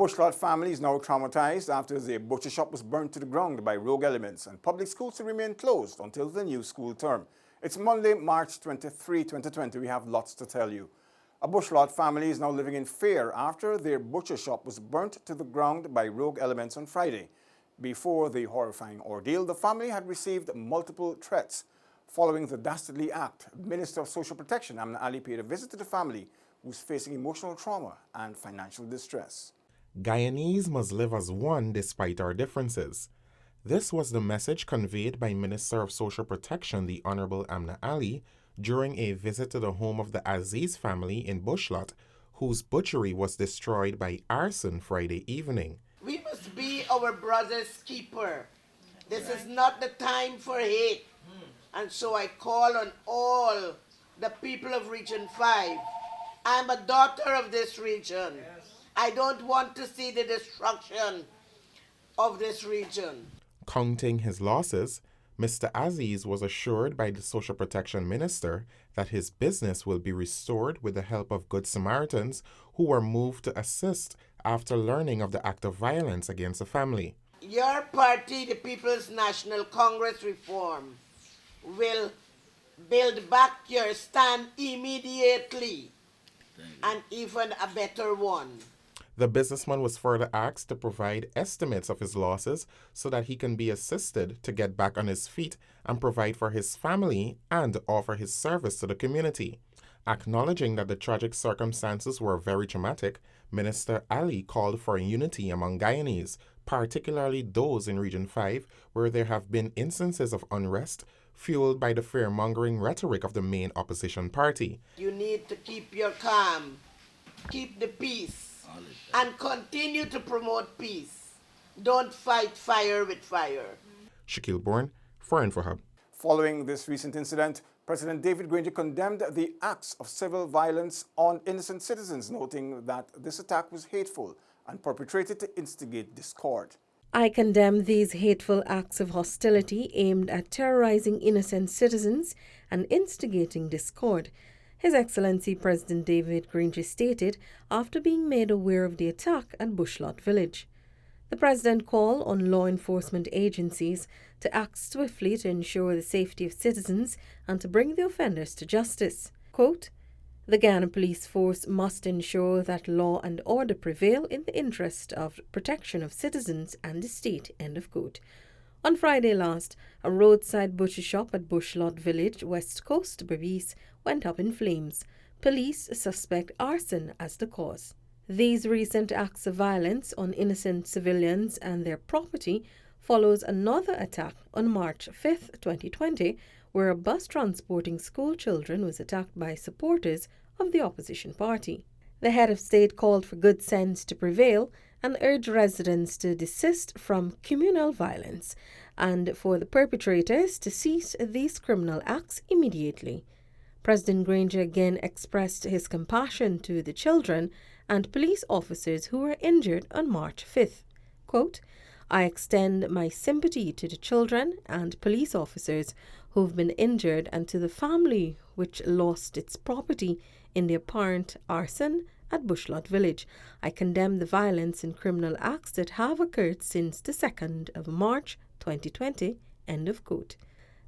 Bushrod family is now traumatized after their butcher shop was burnt to the ground by rogue elements, and public schools will remain closed until the new school term. It's Monday, March 23, 2020. We have lots to tell you. A Bushrod family is now living in fear after their butcher shop was burnt to the ground by rogue elements on Friday. Before the horrifying ordeal, the family had received multiple threats. Following the dastardly act, Minister of Social Protection Amna Ali paid a visit to the family, who's facing emotional trauma and financial distress. Guyanese must live as one despite our differences. This was the message conveyed by Minister of Social Protection, the Honorable Amna Ali, during a visit to the home of the Aziz family in Bushrod, whose butchery was destroyed by arson Friday evening. We must be our brother's keeper. This is not the time for hate. And so I call on all the people of Region 5. I'm a daughter of this region. I don't want to see the destruction of this region. Counting his losses, Mr. Aziz was assured by the Social Protection Minister that his business will be restored with the help of Good Samaritans who were moved to assist after learning of the act of violence against the family. Your party, the People's National Congress Reform, will build back your stand immediately, and even a better one. The businessman was further asked to provide estimates of his losses so that he can be assisted to get back on his feet and provide for his family and offer his service to the community. Acknowledging that the tragic circumstances were very traumatic, Minister Ali called for unity among Guyanese, particularly those in Region 5 where there have been instances of unrest fueled by the fear-mongering rhetoric of the main opposition party. You need to keep your calm, keep the peace, and continue to promote peace. Don't fight fire with fire. Shaquille Bourne for InfoHub. Following this recent incident, President David Granger condemned the acts of civil violence on innocent citizens, noting that this attack was hateful and perpetrated to instigate discord. I condemn these hateful acts of hostility aimed at terrorizing innocent citizens and instigating discord, His Excellency President David Granger stated after being made aware of the attack at Bushrod village. The President called on law enforcement agencies to act swiftly to ensure the safety of citizens and to bring the offenders to justice. Quote, "The Guyana Police Force must ensure that law and order prevail in the interest of protection of citizens and the state." End of quote. On Friday last, a roadside butcher shop at Bushrod village, West Coast, Berbice, went up in flames. Police suspect arson as the cause. These recent acts of violence on innocent civilians and their property follows another attack on March 5, 2020, where a bus transporting school children was attacked by supporters of the opposition party. The head of state called for good sense to prevail and urged residents to desist from communal violence and for the perpetrators to cease these criminal acts immediately. President Granger again expressed his compassion to the children and police officers who were injured on March 5th. Quote, "I extend my sympathy to the children and police officers who've been injured and to the family which lost its property in the apparent arson at Bushrod village. I condemn the violence and criminal acts that have occurred since the 2nd of March 2020. End of quote.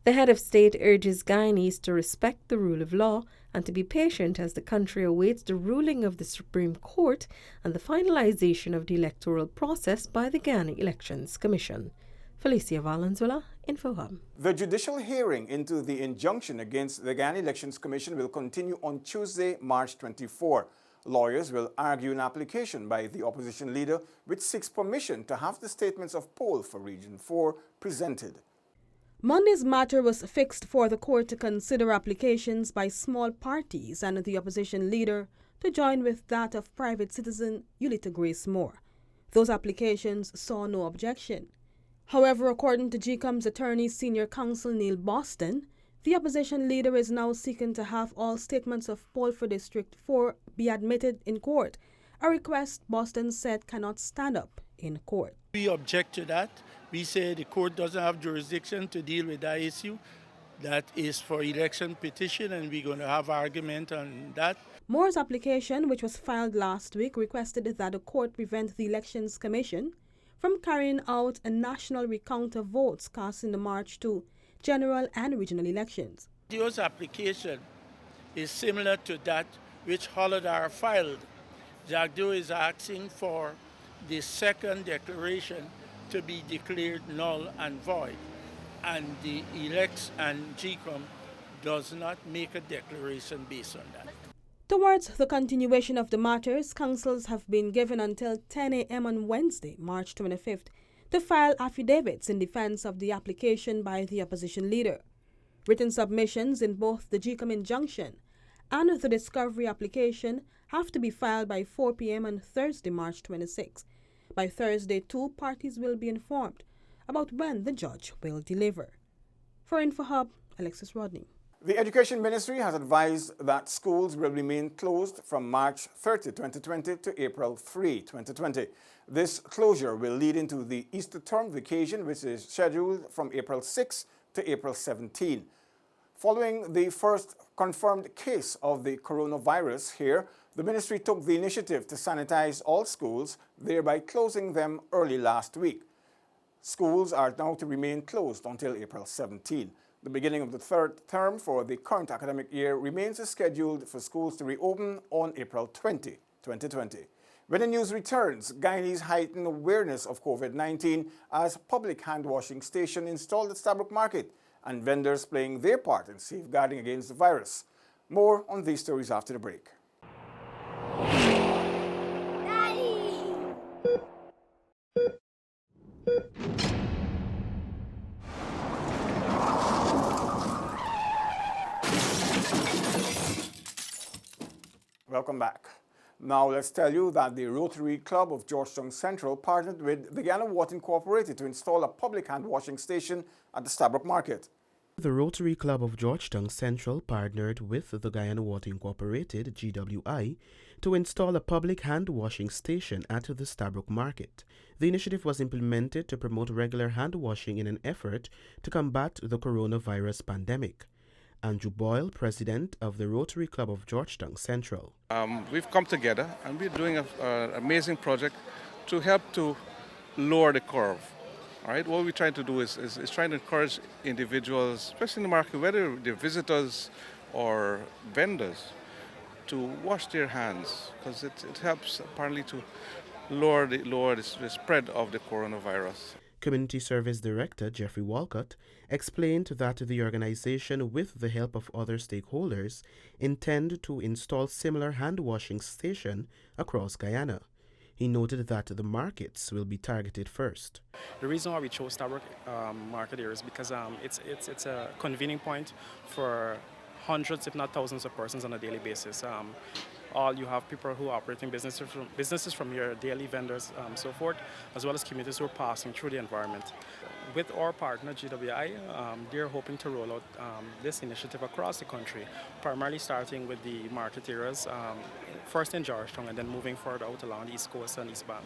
The head of state urges Guyanese to respect the rule of law and to be patient as the country awaits the ruling of the Supreme Court and the finalization of the electoral process by the Guyana Elections Commission. Felicia Valenzuela, InfoHub. The judicial hearing into the injunction against the Guyana Elections Commission will continue on Tuesday, March 24. Lawyers will argue an application by the opposition leader which seeks permission to have the statements of poll for Region 4 presented. Monday's matter was fixed for the court to consider applications by small parties and the opposition leader to join with that of private citizen Ulita Grace Moore. Those applications saw no objection. However, according to GCOM's attorney senior counsel Neil Boston, the opposition leader is now seeking to have all statements of poll for District 4 be admitted in court, a request Boston said cannot stand up in court. We object to that. We say the court doesn't have jurisdiction to deal with that issue. that is for election petition, and we're going to have argument on that. Moore's application, which was filed last week, requested that the court prevent the Elections Commission from carrying out a national recount of votes cast in the March 2 general and regional elections. Dio's application is similar to that which Holodar filed. Jack Dio is asking for the second declaration to be declared null and void, and the elects and GCOM does not make a declaration based on that. Towards the continuation of the matters, councils have been given until 10 a.m. on Wednesday, March 25th, to file affidavits in defense of the application by the opposition leader. Written submissions in both the GCOM injunction and the discovery application have to be filed by 4 p.m. on Thursday, March 26th. By Thursday, two parties will be informed about when the judge will deliver. For InfoHub, Alexis Rodney. The Education Ministry has advised that schools will remain closed from March 30, 2020 to April 3, 2020. This closure will lead into the Easter term vacation, which is scheduled from April 6 to April 17. Following the first confirmed case of the coronavirus here, the ministry took the initiative to sanitize all schools, thereby closing them early last week. Schools are now to remain closed until April 17. The beginning of the third term for the current academic year remains scheduled for schools to reopen on April 20, 2020. When the news returns, Guyanese heightened awareness of COVID-19 as public hand-washing station installed at Stabroek Market and vendors playing their part in safeguarding against the virus. More on these stories after the break. Welcome back. Now let's tell you that the Rotary Club of Georgetown Central partnered with the Guyana Water Incorporated to install a public hand-washing station at the Stabroek Market. The Rotary Club of Georgetown Central partnered with the Guyana Water Incorporated, GWI, to install a public hand-washing station at the Stabroek Market. The initiative was implemented to promote regular hand-washing in an effort to combat the coronavirus pandemic. Andrew Boyle, president of the Rotary Club of Georgetown Central. We've come together and we're doing an amazing project to help to lower the curve. All right, what we're trying to do is trying to encourage individuals, especially in the market, whether they're visitors or vendors, to wash their hands, because it helps apparently to lower the spread of the coronavirus. Community Service Director Jeffrey Walcott explained that the organization, with the help of other stakeholders, intend to install similar hand-washing station across Guyana. He noted that the markets will be targeted first. The reason why we chose Stabroek Market here is because it's a convening point for hundreds, if not thousands, of persons on a daily basis. You have people who are operating businesses from your daily vendors, so forth, as well as commuters who are passing through the environment. With our partner, GWI, they're hoping to roll out this initiative across the country, primarily starting with the market areas, first in Georgetown and then moving further out along the East Coast and East Bank.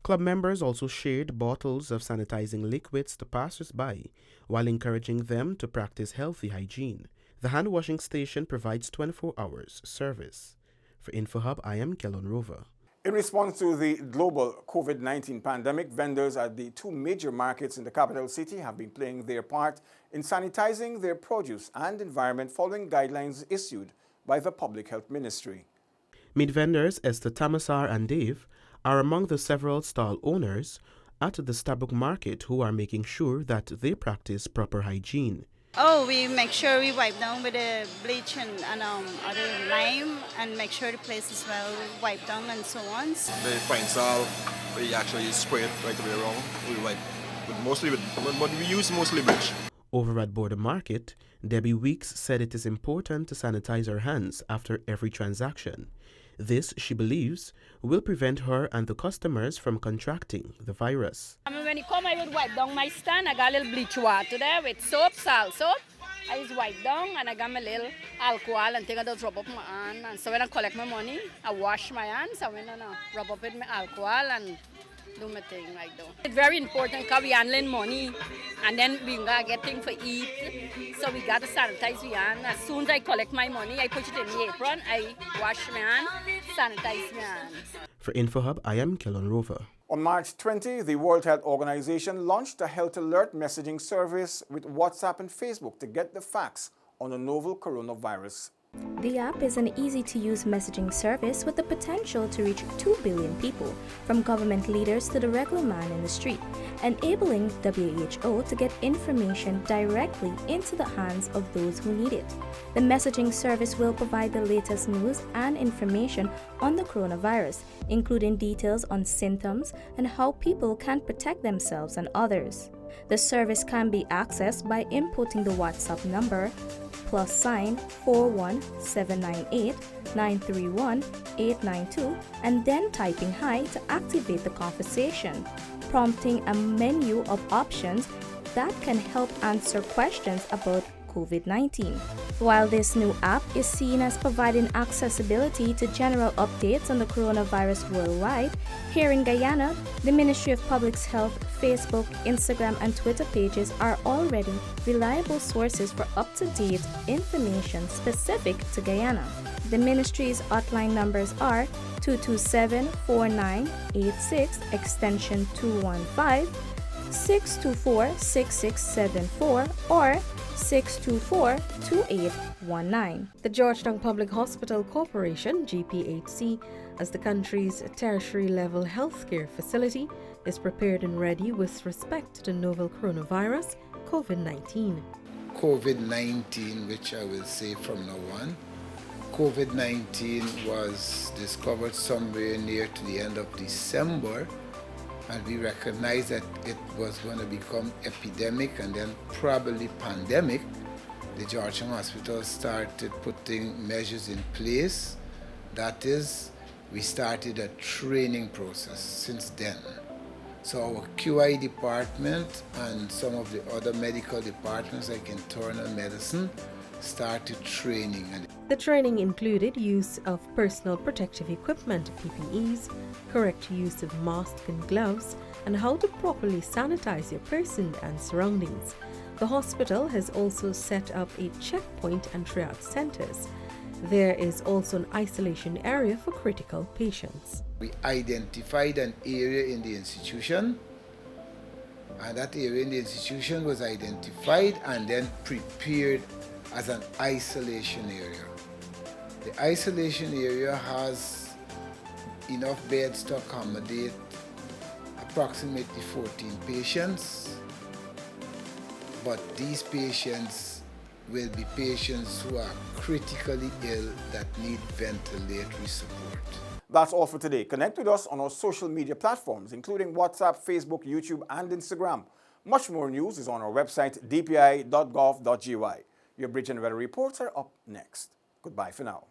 Club members also shared bottles of sanitizing liquids to passers-by while encouraging them to practice healthy hygiene. The hand-washing station provides 24 hours service. For InfoHub, I am Kellon Rover. In response to the global COVID-19 pandemic, vendors at the two major markets in the capital city have been playing their part in sanitizing their produce and environment following guidelines issued by the Public Health Ministry. Meat vendors Esther Tamasar and Dave are among the several stall owners at the Stabroek Market who are making sure that they practice proper hygiene. Oh, we make sure we wipe down with the bleach and other lime and make sure the place is well wiped down and so on. The fine salt, we actually spray it right the way around. We wipe but we use mostly bleach. Over at Border Market, Debbie Weeks said it is important to sanitize her hands after every transaction. This, she believes, will prevent her and the customers from contracting the virus. When you come, I would wipe down my stand. I got a little bleach water there with soap, salt soap. I just wipe down and I got my little alcohol and take a little rub up my hand. And so when I collect my money, I wash my hands. I went and rub up with my alcohol and do my thing right now. It's very important because we handling money and then we gotta get things for eat. So we gotta sanitize we hand. As soon as I collect my money, I put it in the apron, I wash my hand, sanitize my hand. For InfoHub, I am Kellen Rover. On March 20, the World Health Organization launched a health alert messaging service with WhatsApp and Facebook to get the facts on the novel coronavirus. The app is an easy-to-use messaging service with the potential to reach 2 billion people, from government leaders to the regular man in the street, enabling WHO to get information directly into the hands of those who need it. The messaging service will provide the latest news and information on the coronavirus, including details on symptoms and how people can protect themselves and others. The service can be accessed by inputting the WhatsApp number +41798 931 892 and then typing hi to activate the conversation, prompting a menu of options that can help answer questions about COVID-19. While this new app is seen as providing accessibility to general updates on the coronavirus worldwide, here in Guyana, the Ministry of Public Health, Facebook, Instagram, and Twitter pages are already reliable sources for up-to-date information specific to Guyana. The Ministry's hotline numbers are 227-4986 extension 215, 624-6674, or 624-2819. The Georgetown Public Hospital Corporation, GPHC, as the country's tertiary-level healthcare facility, is prepared and ready with respect to the novel coronavirus, COVID-19. COVID-19, which I will say from now on, COVID-19 was discovered somewhere near to the end of December, and we recognized that it was going to become epidemic and then probably pandemic. The Georgetown Hospital started putting measures in place. That is, we started a training process since then. So our QI department and some of the other medical departments like internal medicine started training. The training included use of personal protective equipment, PPEs, correct use of masks and gloves, and how to properly sanitize your person and surroundings. The hospital has also set up a checkpoint and triage centers. There is also an isolation area for critical patients. We identified an area in the institution, and that area in the institution was identified and then prepared as an isolation area. The isolation area has enough beds to accommodate approximately 14 patients, but these patients will be patients who are critically ill that need ventilatory support. That's all for today. Connect with us on our social media platforms, including WhatsApp, Facebook, YouTube, and Instagram. Much more news is on our website, dpi.gov.gy. Your Bridge and Weather reports are up next. Goodbye for now.